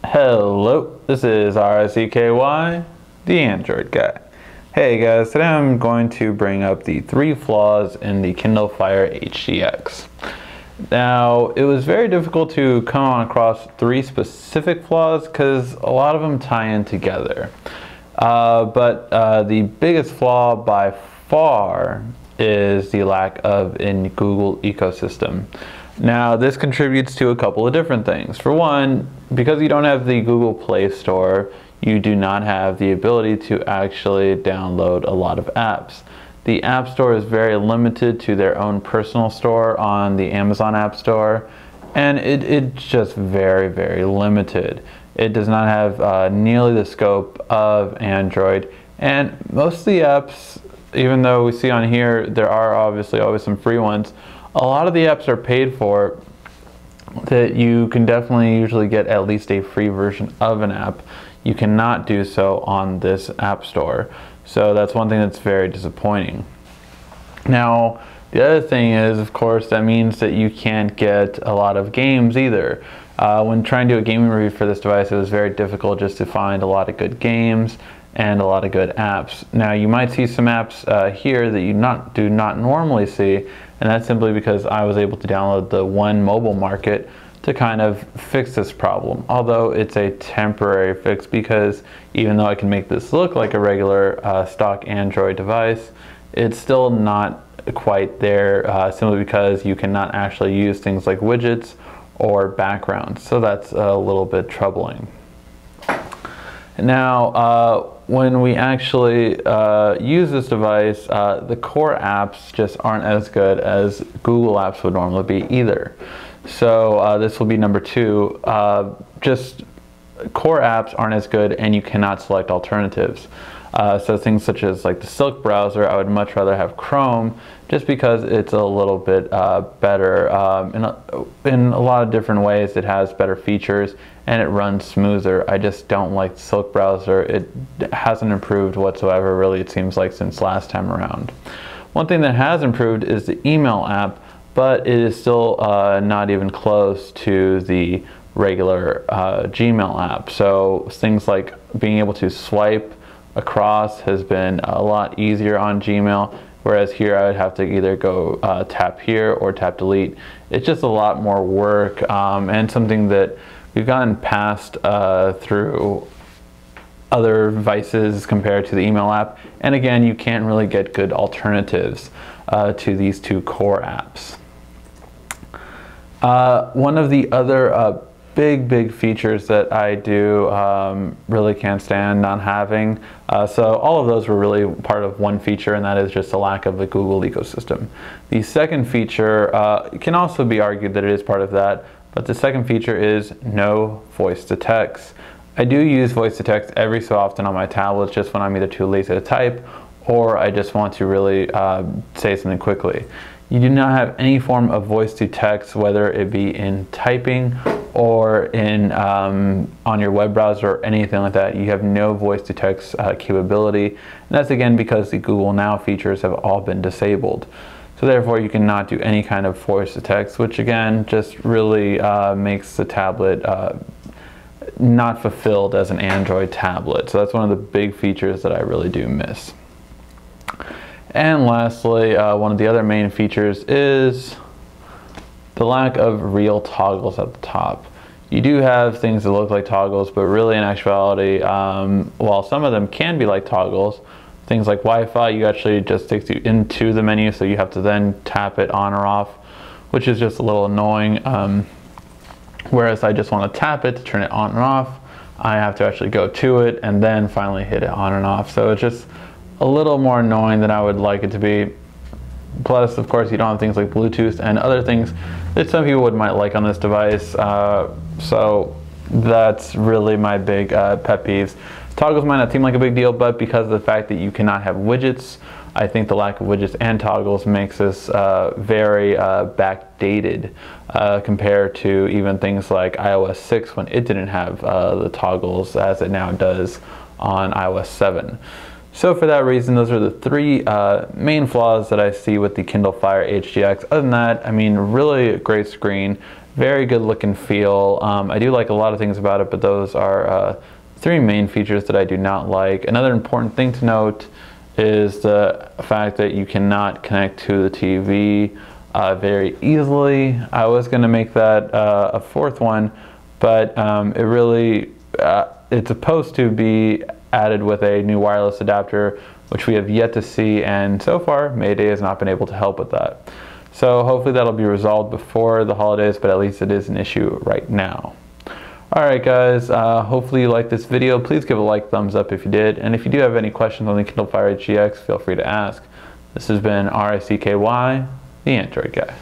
Hello, this is RSEKY, the Android guy. Hey guys, today I'm going to bring up the 3 flaws in the Kindle Fire HDX. Now, it was very difficult to come across 3 specific flaws because a lot of them tie in together. But the biggest flaw by far is the lack of a Google ecosystem. Now, this contributes to a couple of different things. For one, because you don't have the Google Play Store, you do not have the ability to actually download a lot of apps. The App Store is very limited to their own personal store on the Amazon App Store, and it's just very, very limited. It does not have nearly the scope of Android, and most of the apps, even though we see on here there are obviously always some free ones, a lot of the apps are paid for that you can definitely usually get at least a free version of an app. You cannot do so on this app store. So that's one thing that's very disappointing. Now, the other thing is, of course, that means that you can't get a lot of games either. When trying to do a gaming review for this device, it was very difficult just to find a lot of good games and a lot of good apps. Now, you might see some apps here that you do not normally see, and that's simply because I was able to download the One Mobile Market to kind of fix this problem. Although it's a temporary fix, because even though I can make this look like a regular stock Android device, it's still not quite there, simply because you cannot actually use things like widgets or backgrounds. So that's a little bit troubling. Now, when we actually use this device, the core apps just aren't as good as Google apps would normally be either. So this will be number 2. Just core apps aren't as good, and you cannot select alternatives. So things such as like the Silk browser, I would much rather have Chrome, just because it's a little bit better in a lot of different ways. It has better features and it runs smoother. I just don't like the Silk browser. It hasn't improved whatsoever, really, it seems like, since last time around. One thing that has improved is the email app, but it is still not even close to the regular Gmail app. So things like being able to swipe across has been a lot easier on Gmail, whereas here I would have to either go tap here or tap delete. It's just a lot more work, and something that we've gotten past through other devices compared to the email app. And again, you can't really get good alternatives to these 2 core apps. One of the other big features that I do really can't stand not having. So all of those were really part of one feature, and that is just the lack of the Google ecosystem. The second feature can also be argued that it is part of that, but the second feature is no voice to text. I do use voice to text every so often on my tablets, just when I'm either too lazy to type or I just want to really say something quickly. You do not have any form of voice to text, whether it be in typing or in on your web browser or anything like that. You have no voice to text capability, and that's again because the Google Now features have all been disabled. So therefore you cannot do any kind of voice to text, which again just really makes the tablet not fulfilled as an Android tablet. So that's one of the big features that I really do miss. And lastly, one of the other main features is the lack of real toggles at the top. You do have things that look like toggles, but really in actuality, while some of them can be like toggles, things like Wi-Fi, you actually just takes you into the menu, so you have to then tap it on or off, which is just a little annoying. Whereas I just want to tap it to turn it on and off, I have to actually go to it and then finally hit it on and off. So it's just a little more annoying than I would like it to be. Plus, of course, you don't have things like Bluetooth and other things that some people might like on this device. So that's really my big pet peeves. Toggles might not seem like a big deal, but because of the fact that you cannot have widgets, I think the lack of widgets and toggles makes this very backdated compared to even things like iOS 6 when it didn't have the toggles as it now does on iOS 7. So for that reason, those are the 3 main flaws that I see with the Kindle Fire HDX. Other than that, I mean, really a great screen, very good look and feel. I do like a lot of things about it, but those are three main features that I do not like. Another important thing to note is the fact that you cannot connect to the TV very easily. I was going to make that a fourth one, but it really it's supposed to be added with a new wireless adapter, which we have yet to see, and so far Mayday has not been able to help with that. So hopefully that'll be resolved before the holidays, but at least it is an issue right now. Alright guys, hopefully you liked this video. Please give a like, thumbs up if you did, and if you do have any questions on the Kindle Fire HDX, feel free to ask. This has been RICKY, the Android Guy.